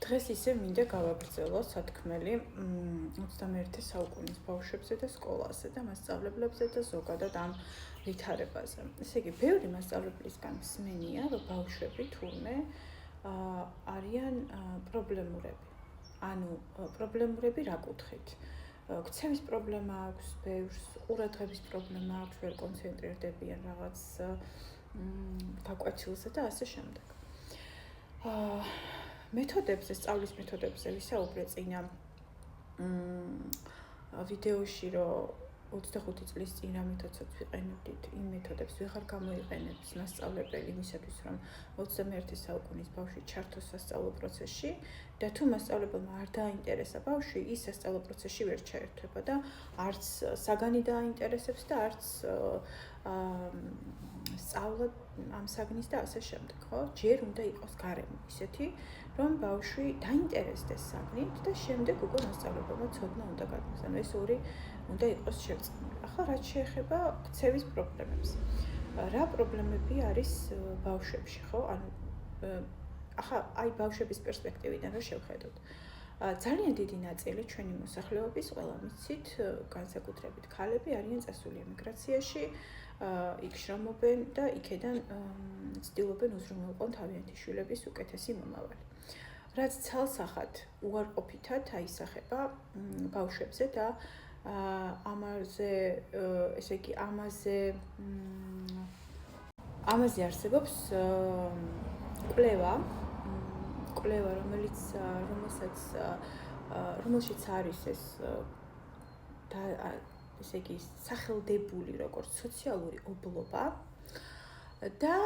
დღეს ისე მინდა გავაგრძელო სათქმელი 21 საუკუნის ბავშვებზე და სკოლაზე და მასწავლებლებზე და ზოგადად ამ ვითარებაზე. ესე იგი, ბევრი მასწავლებლისგან მსმენია, რომ ბავშვები თურმე არიან პრობლემურები. ანუ პრობლემურები რა კუთხით? ქცევის პრობლემა აქვს, ბევრს ყურადღების პრობლემა აქვს, ვერ კონცენტრირდებიან რაღაც გაკვეთილზე და ასე შემდეგ. მეთოდებზე, სწავლის მეთოდებზე ვისაუბრე წინა ვიდეოში, რომ 25 წლის წინ რა მეთოდსაც ვიყენებდით, იმ მეთოდებს ვეღარ გამოიყენებს მასწავლებელი იმისათვის, რომ 21 საუკუნის ბავშვი ჩართოს სასწავლო პროცესში და თუ მასწავლებელმა არ დააინტერესა ბავშვი, ის სასწავლო პროცესში ვერ ჩაერთვება და არც საგანი დააინტერესებს და არც სწავლა ამ საგნის და ასე შემდეგ, ხო? ჯერ უნდა იყოს გარემო ისეთი, რომ ბავშვი დაინტერესდეს საგნით და შემდეგ უკვე მასწავლებელმა ცოდნა უნდა გაგოს. ანუ ეს ორი უნდა იყოს შერწყმული. ახლა რაც შეეხება ქცევის პრობლემებს. რა პრობლემები არის ბავშვებში, ხო? ანუ ახლა აი ბავშვების პერსპექტივიდან რომ შევხედოთ. ძალიან დიდი ნაწილი ჩვენი მოსახლეობის, ყველა მიცით, განსაკუთრებით ქალები არიან წასული ემიგრაციაში, იქ შრომობენ და იქედან ცდილობენ უზრუნველყონ თავიანთი შვილების უკეთესი მომავალი. რაც ცალსახად უარყოფითად აისახება ბავშვებზე და ამაზე, ესე იგი, ამაზე არსებობს კვლევა, რომელშიც არის ეს ესე იგი, სახელდებული როგორც სოციალური ობლობა და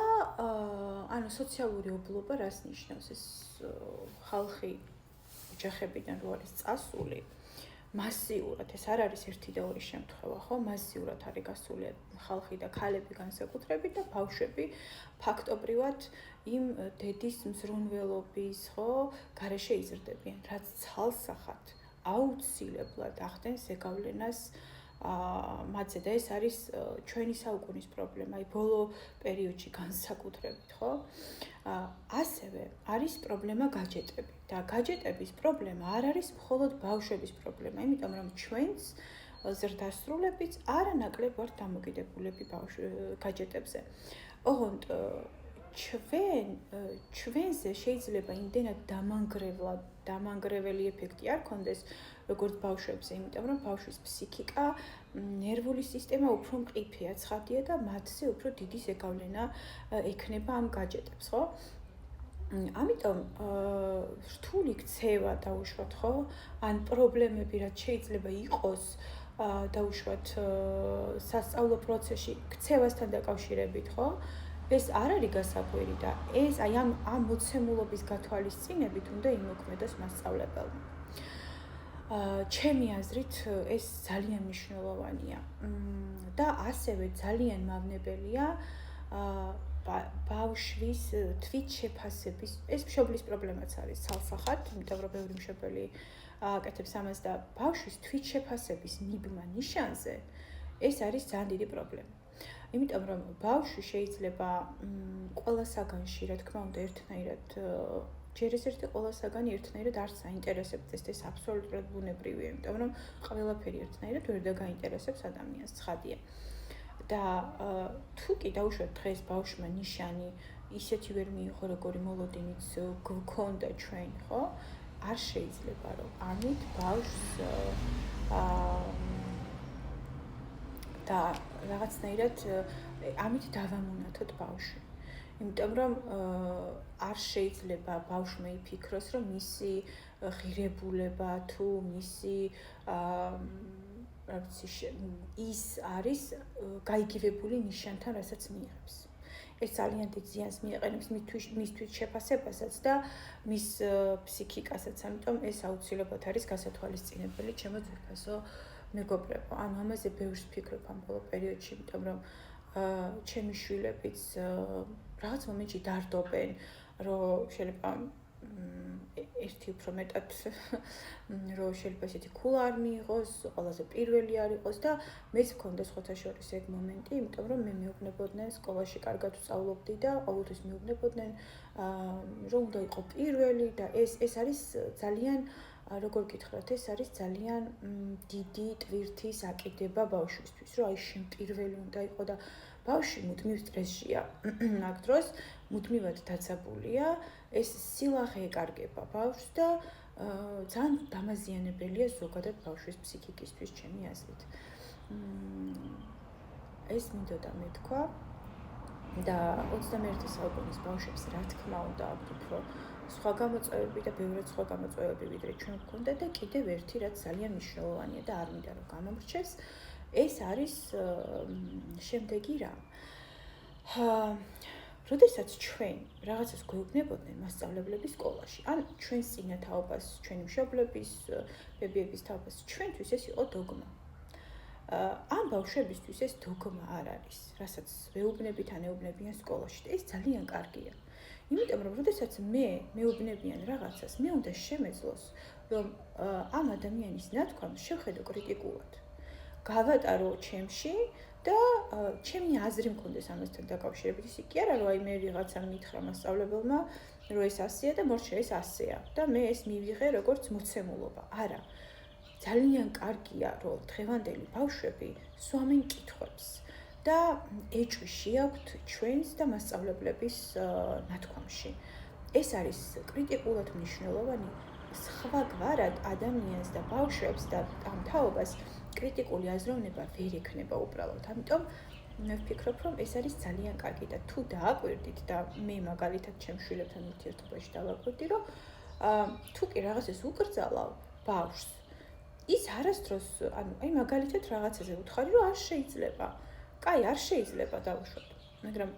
ანუ სოციალური ობლობა რას ნიშნავს? ეს ხალხი ოჯახებიდან რო არის წასული, მასიურად, ეს არ არის ერთი და ორი შემთხვევა, ხო? მასიურად არის გასული ხალხი და ქალები განსაკუთრებით და ბავშვები ფაქტობრივად იმ დედის მზრუნველობის, ხო, გარეშე იზრდებიან, რაც ცალსახად აუცილებლად ახდენს ზეგავლენას მათზე და ეს არის ჩვენი საუკუნის პრობლემა, აი ბოლო პერიოდში განსაკუთრებით, ხო? ასევე არის პრობლემა გაჯეტები და გაჯეტების პრობლემა არ არის მხოლოდ ბავშვების პრობლემა, იმიტომ რომ ჩვენც ზრდასრულებიც არანაკლებ ვართ დამოკიდებულები გაჯეტებზე. ოღონდ ჩვენზე შეიძლება იმდენად დამანგრეველი ეფექტი არ ქონდეს, როგორც ბავშვებზე, იმიტომ რომ ბავშვის ფსიქიკა, ნერვული სისტემა უფრო მყიფეა, ცხადია და მათზე უფრო დიდი ზეგავლენა ექნება ამ გაჯეტებს, ხო? ამიტომ რთული ქცევა დაუშვათ, ხო? ან პრობლემები რაც შეიძლება იყოს დაუშვათ სასწავლო პროცესში ქცევასთან დაკავშირებით, ხო? ეს არ არის გასაკვირი და ეს აი ამ მოცემულობის გათვალისწინებით უნდა იმოქმედოს მასწავლებელმა. ჩემი აზრით ეს ძალიან მნიშვნელოვანია და ასევე ძალიან მავნებელია ბავშვის თვითშეფასების, ეს მშობლის პრობლემაც არის ცალსახად, იმიტომ რომ ბევრი მშობელი აკეთებს ამას და ბავშვის თვითშეფასების მიბმა ნიშანზე ეს არის ძალიან დიდი პრობლემა. იმიტომ რომ ბავშვი შეიძლება ყველა საგანში, რა თქმა უნდა, ერთნაირად ჯერ ეს ერთი ყველა საგანი ერთნაირად არც აინტერესებდეს, ეს აბსოლუტურად ბუნებრივია, იმიტომ რომ ყველაფერი ერთნაირად ვერ დაგაინტერესებს ადამიანს, ცხადია. და თუ კი დაუშვათ დღეს ბავშვმა ნიშანი ისეთი ვერ მიიღო, როგორი მოლოდინიც გქონდა ჩვენ, ხო? არ შეიძლება რომ ამით ბავშვს და რაღაცნაირად ამით დავამონათოთ ბავშვი. იმიტომ რომ არ შეიძლება ბავშვმა იფიქროს, რომ მისი ღირებულება თუ მისი ის არის გაიგივებული ნიშანთან, რასაც მიიღებს. ეს ძალიან დიდ ზიანს მიაყენებს მის თვითშეფასებასაც და მის ფსიქიკასაც, ამიტომ ეს აუცილებლად არის გასათვალისწინებელი ჩემო ძვირფასო მეგობრებო. ანუ ამაზე ბევრს ვფიქრობ ამ ბოლო პერიოდში, იმიტომ რომ ჩემი შვილებიც რაღაც მომენტში დარდობენ, რომ შეიძლება ერთი უფრო მეტად რომ შეიძლება ესეთი cool არ მიიღოს, ყველაზე პირველი არ იყოს და მეც მქონდა სხვათა შორის ეგ მომენტი, იმიტომ რომ მე მეუბნებოდნენ სკოლაში კარგად ვსწავლობდი და ყოველთვის მეუბნებოდნენ რომ უნდა იყო პირველი და ეს არის ძალიან როგორ გითხრათ, ეს არის ძალიან დიდი ტვირთის აკიდება ბავშვისთვის, რომ აი შენ პირველი უნდა იყო და ბავშვი მუდმივ სტრესშია. აქ დროს მუდმივად დაცაბულია, ეს სილაღე ეკარგება ბავშვს და ძალიან დამაზიანებელია ზოგადად ბავშვის ფსიქიკისთვის, ჩემი აზრით. ეს მინდოდა მეთქვა და 21 საუკუნის ბავშვებს რა თქმა უნდა აქვთ უფრო სხვა გამოწვევები და ბევრად სხვა გამოწვევები ვიდრე ჩვენ გვქონდა და კიდევ ერთი რაც ძალიან მნიშვნელოვანია და არ მინდა რომ გამომრჩეს, ეს არის შემდეგი რამ. როდესაც ჩვენ რაღაცას გვეუბნებოდნენ მასწავლებლების სკოლაში, ან ჩვენს წინათაობას, ჩვენი მშობლების, ბებიების თაობას, ჩვენთვის ეს იყო დოგმა. ამ ბავშვებისთვის ეს დოგმა არ არის, რასაც ვეუბნებით ან ეუბნებიან სკოლაში და ეს ძალიან კარგია. იმიტომ რომ როდესაც მეუბნებიან რაღაცას, მე უნდა შემეძლოს, რომ ამ ადამიანის ნათქვამს შევხედო კრიტიკულად. გავატარო ჩემში და ჩემი აზრი მქონდეს ამასთან დაკავშირებით. ისე კი არა, რომ აი მე ვიღაცამ მითხრა მასწავლებელმა, რომ ეს ასეა და მორჩა ეს ასეა და მე ეს მივიღე როგორც მოცემულობა. არა. ძალიან კარგია, რომ დღევანდელი ბავშვები სვამენ კითხვებს და ეჭვი შეაქვთ ჩვენს და მასწავლებლების ნათქვამში. ეს არის კრიტიკულად მნიშვნელოვანი. სხვაგვარად ადამიანს და ბავშვებს და ამ თაობას კრიტიკული აზროვნება ვერ ექნება უბრალოდ. ამიტომ მე ვფიქრობ, რომ ეს არის ძალიან კარგი და თუ დააკვირდით და მე მაგალითად ჩემ შვილებთან ურთიერთობაში დავაკვირდი, რომ თუ კი რაღაცას უკრძალავ ბავშვს, ის არასდროს, ანუ აი მაგალითად რაღაცაზე უთხარი, რომ არ შეიძლება. კაი, არ შეიძლება დავუშვათ, მაგრამ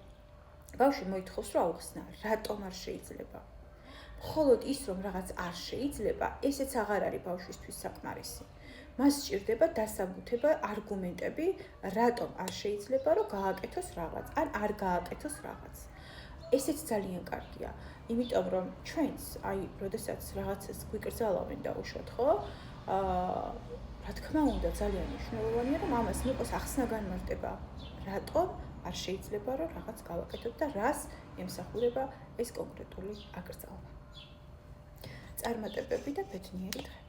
ბავშვი მოითხოვს, რომ აუხსნა, რატომ არ შეიძლება? მხოლოდ ის, რომ რაღაც არ შეიძლება, ესეც აღარ არის ბავშვისთვის საკმარისი. მას სჭირდება დასაბუთება, არგუმენტები, რატომ არ შეიძლება, რომ გააკეთოს რაღაც, ან არ გააკეთოს რაღაც. ესეც ძალიან კარგია, იმიტომ რომ ჩვენს, აი, როდესაც რაღაცას გვიკრძალავენ დაუშვათ, ხო? რა თქმა უნდა, ძალიან მნიშვნელოვანია, რომ ამას მიყოს ახსნა განმარტება, რატომ არ შეიძლება, რომ რაღაც გავაკეთოთ და რას ემსახურება ეს კონკრეტული აკრძალვა. წარმატებები და ბედნიერი დღე.